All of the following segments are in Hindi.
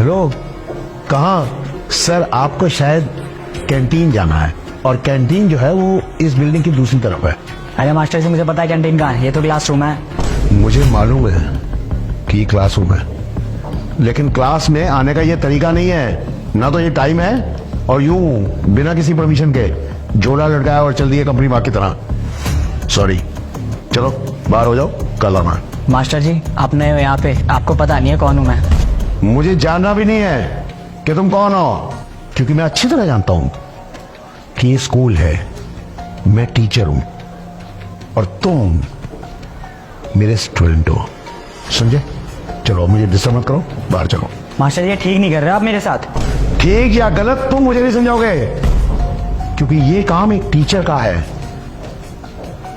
हेलो, कहाँ? सर आपको शायद कैंटीन जाना है, और कैंटीन जो है वो इस बिल्डिंग की दूसरी तरफ है। अरे मास्टर जी, मुझे पता है कैंटीन कहाँ है, ये तो क्लासरूम है। मुझे मालूम है कि ये क्लासरूम है, लेकिन क्लास में आने का ये तरीका नहीं है। ना तो ये टाइम है, और यूं बिना किसी परमिशन के जोड़ा लटकाया और चल दिए कंपनी बाग की तरह। सॉरी, चलो बाहर हो जाओ, कल आना। मास्टर जी, आप नए हो यहाँ पे, आपको पता नहीं है कौन हूँ मैं। मुझे जानना भी नहीं है कि तुम कौन हो, क्योंकि मैं अच्छी तरह जानता हूं कि ये स्कूल है, मैं टीचर हूं और तुम मेरे स्टूडेंट हो। समझे? चलो मुझे डिस्टर्ब मत करो, बाहर चलो। मास्टर जी, ये ठीक नहीं कर रहे आप मेरे साथ। ठीक या गलत तुम मुझे नहीं समझाओगे, क्योंकि ये काम एक टीचर का है।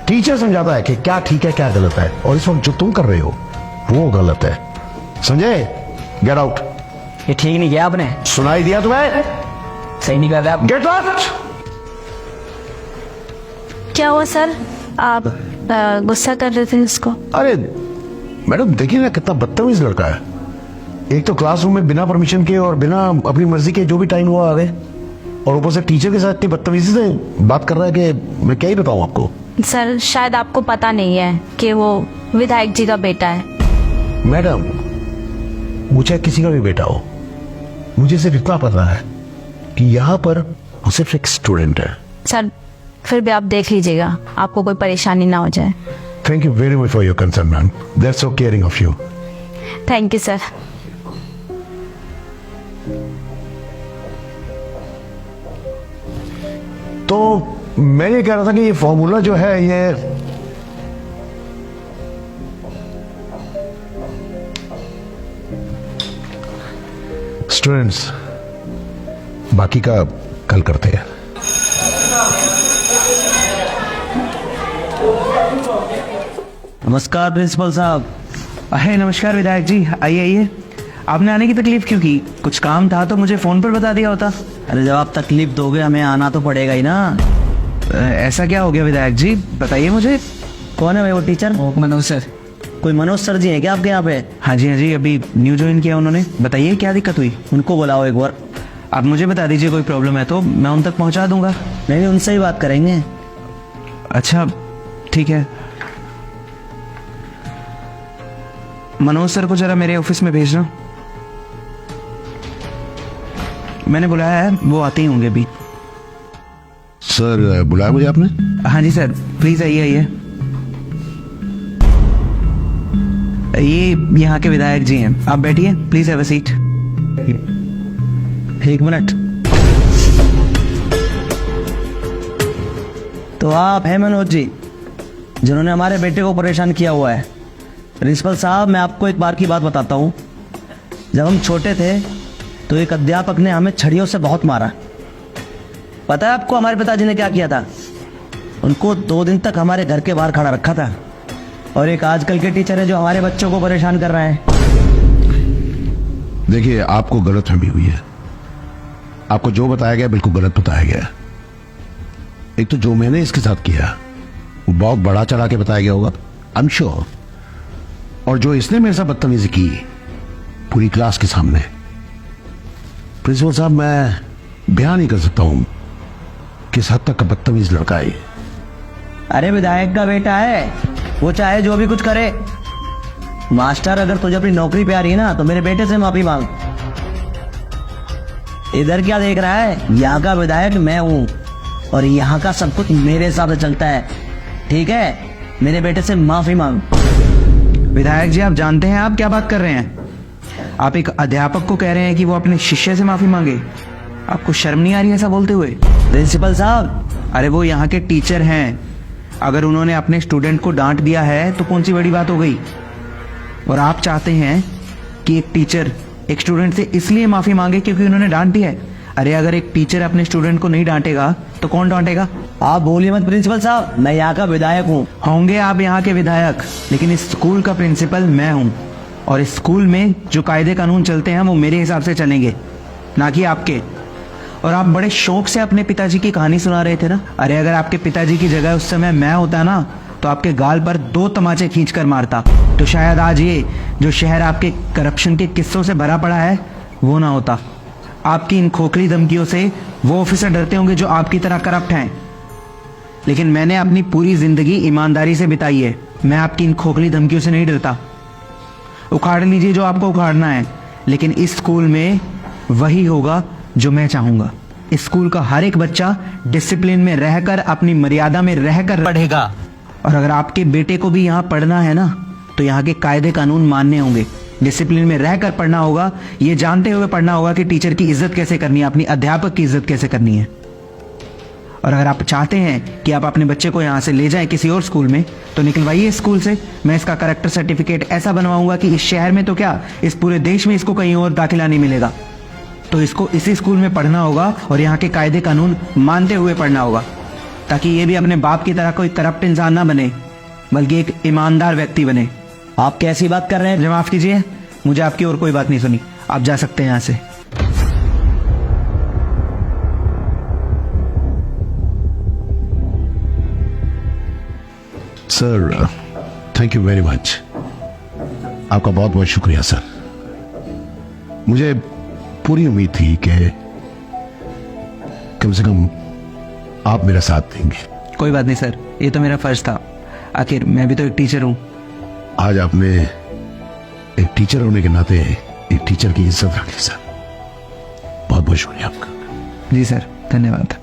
टीचर समझाता है कि क्या ठीक है क्या गलत है, और इस वक्त जो तुम कर रहे हो वो गलत है। समझे? Get out. ये ठीक नहीं किया आपने। सुनाई दिया तुम्हें? सही नहीं कर रहे आप। Get out. क्या हुआ सर, आप गुस्सा कर रहे थे इसको? अरे मैडम, देखिए ना कितना बदतमीज लड़का है। एक तो क्लासरूम में बिना परमिशन के और बिना अपनी मर्जी के जो भी टाइम हुआ आ गए, और ऊपर से टीचर के साथ इतनी बदतमीजी से बात कर रहा है कि मैं क्या ही बताऊं आपको। सर शायद आपको पता नहीं है कि वो विधायक जी का बेटा है। मैडम, मुझे किसी का भी बेटा हो, मुझे सिर्फ इतना पता है कि यहाँ पर वो सिर्फ एक स्टूडेंट है। सर फिर भी आप देख लीजिएगा, आपको कोई परेशानी ना हो जाए। Thank you very much for your concern ma'am, that's so caring of you. Thank you sir. तो मैं ये कह रहा था कि ये फॉर्मूला जो है ये स्टूडेंट्स, बाकी का कल करते हैं। नमस्कार प्रिंसिपल साहब। अरे नमस्कार विधायक जी, आइए आइए। आपने आने की तकलीफ क्यों की? कुछ काम था तो मुझे फोन पर बता दिया होता। अरे जब आप तकलीफ दोगे हमें आना तो पड़ेगा ही ना। ऐसा क्या हो गया विधायक जी, बताइए मुझे। कौन है भाई वो टीचर? मनोज सर। कोई मनोज सर जी है क्या आपके यहाँ पे? हाँ जी, अभी न्यू ज्वाइन किया उन्होंने। बताइए क्या दिक्कत हुई? उनको बुलाओ एक बार। आप मुझे बता दीजिए, कोई प्रॉब्लम है तो मैं उन तक पहुंचा दूंगा। नहीं, उनसे ही बात करेंगे। अच्छा ठीक है। मनोज सर को जरा मेरे ऑफिस में भेजना। मैंने बुलाया है, वो आते ही होंगे अभी। सर बुलाया मुझे आपने? हाँ जी सर, प्लीज आइए आइए। ये यहाँ के विधायक जी हैं, आप बैठिए, प्लीज हैव अ सीट। एक मिनट। तो आप हैं मनोज जी, जिन्होंने हमारे बेटे को परेशान किया हुआ है। प्रिंसिपल साहब, मैं आपको एक बार की बात बताता हूँ। जब हम छोटे थे तो एक अध्यापक ने हमें छड़ियों से बहुत मारा। पता है आपको हमारे पिताजी ने क्या किया था? उनको 2 दिन तक हमारे घर के बाहर खड़ा रखा था। और एक आजकल के टीचर है जो हमारे बच्चों को परेशान कर रहे हैं। देखिए, आपको गलतफहमी हुई है। आपको जो बताया गया बिल्कुल गलत बताया गया। एक तो जो मैंने इसके साथ किया वो बहुत बड़ा चढ़ा के बताया गया होगा, आई एम श्योर। और जो इसने मेरे साथ बदतमीजी की पूरी क्लास के सामने, प्रिंसिपल साहब मैं बयान नहीं कर सकता हूं किस हद तक का बदतमीज लड़का है। अरे विधायक का बेटा है, वो चाहे जो भी कुछ करे। मास्टर, अगर तुझे अपनी नौकरी पे आ रही है ना तो मेरे बेटे से माफी मांग। इधर क्या देख रहा है? यहाँ का विधायक मैं हूँ और यहाँ का सब कुछ मेरे हिसाब से चलता है, ठीक है? मेरे बेटे से माफी मांग। विधायक जी, आप जानते हैं आप क्या बात कर रहे हैं? आप एक अध्यापक को कह रहे हैं कि वो अपने शिष्य से माफी मांगे। आपको शर्म नहीं आ रही ऐसा बोलते हुए? प्रिंसिपल साहब, अरे वो यहाँ के टीचर हैं, अगर उन्होंने अपने स्टूडेंट को डांट दिया है तो कौन सी बड़ी बात हो गई? और आप चाहते हैं कि एक टीचर एक स्टूडेंट से इसलिए माफी मांगे क्योंकि उन्होंने डांट दिया है? अरे अगर एक टीचर अपने स्टूडेंट को नहीं डांटेगा तो कौन डांटेगा? आप बोलिए मत प्रिंसिपल साहब, मैं यहाँ का विधायक हूँ। होंगे आप यहाँ के विधायक, लेकिन इस स्कूल का प्रिंसिपल मैं हूँ। और इस स्कूल में जो कायदे कानून चलते हैं वो मेरे हिसाब से चलेंगे, ना कि आपके। और आप बड़े शौक से अपने पिताजी की कहानी सुना रहे थे ना। अरे अगर आपके पिताजी की जगह उस समय मैं होता ना तो आपके गाल पर 2 तमाचे खींच कर मारता। तो शायद आज ये जो शहर आपके करप्शन के किस्सों से भरा पड़ा है वो ना होता। आपकी इन खोखली धमकियों से वो ऑफिसर डरते होंगे जो आपकी तरह करप्ट हैं, लेकिन मैंने अपनी पूरी जिंदगी ईमानदारी से बिताई है। मैं आपकी इन खोखली धमकियों से नहीं डरता। उखाड़ लीजिए जो आपको उखाड़ना है, लेकिन इस स्कूल में वही होगा जो मैं चाहूंगा। इस स्कूल का हर एक बच्चा डिसिप्लिन में रहकर, अपनी मर्यादा में रहकर पढ़ेगा। और अगर आपके बेटे को भी यहाँ पढ़ना है ना, तो यहाँ के कायदे कानून मानने होंगे, डिसिप्लिन में रहकर पढ़ना होगा, ये जानते हुए पढ़ना होगा कि टीचर की इज्जत कैसे करनी है, अपनी अध्यापक की इज्जत कैसे करनी है। और अगर आप चाहते हैं कि आप अपने बच्चे को यहाँ से ले जाएं किसी और स्कूल में, तो निकलवाइए इस स्कूल से। मैं इसका करेक्टर सर्टिफिकेट ऐसा बनवाऊंगा कि इस शहर में तो क्या, इस पूरे देश में इसको कहीं और दाखिला नहीं मिलेगा। तो इसको इसी स्कूल में पढ़ना होगा और यहाँ के कायदे कानून मानते हुए पढ़ना होगा, ताकि ये भी अपने बाप की तरह कोई करप्ट इंसान ना बने, बल्कि एक ईमानदार व्यक्ति बने। आप कैसी बात कर रहे हैं? मुझे माफ कीजिए, मुझे आपकी और कोई बात नहीं सुनी। आप जा सकते हैं यहाँ से। Sir, thank you very much. आपका बहुत बहुत शुक्रिया सर। मुझे पूरी उम्मीद थी कि कम से कम आप मेरा साथ देंगे। कोई बात नहीं सर, ये तो मेरा फर्ज था। आखिर मैं भी तो एक टीचर हूँ। आज आपने एक टीचर होने के नाते एक टीचर की इज्जत रखी सर। बहुत बहुत शुक्रिया आपका। जी सर, धन्यवाद।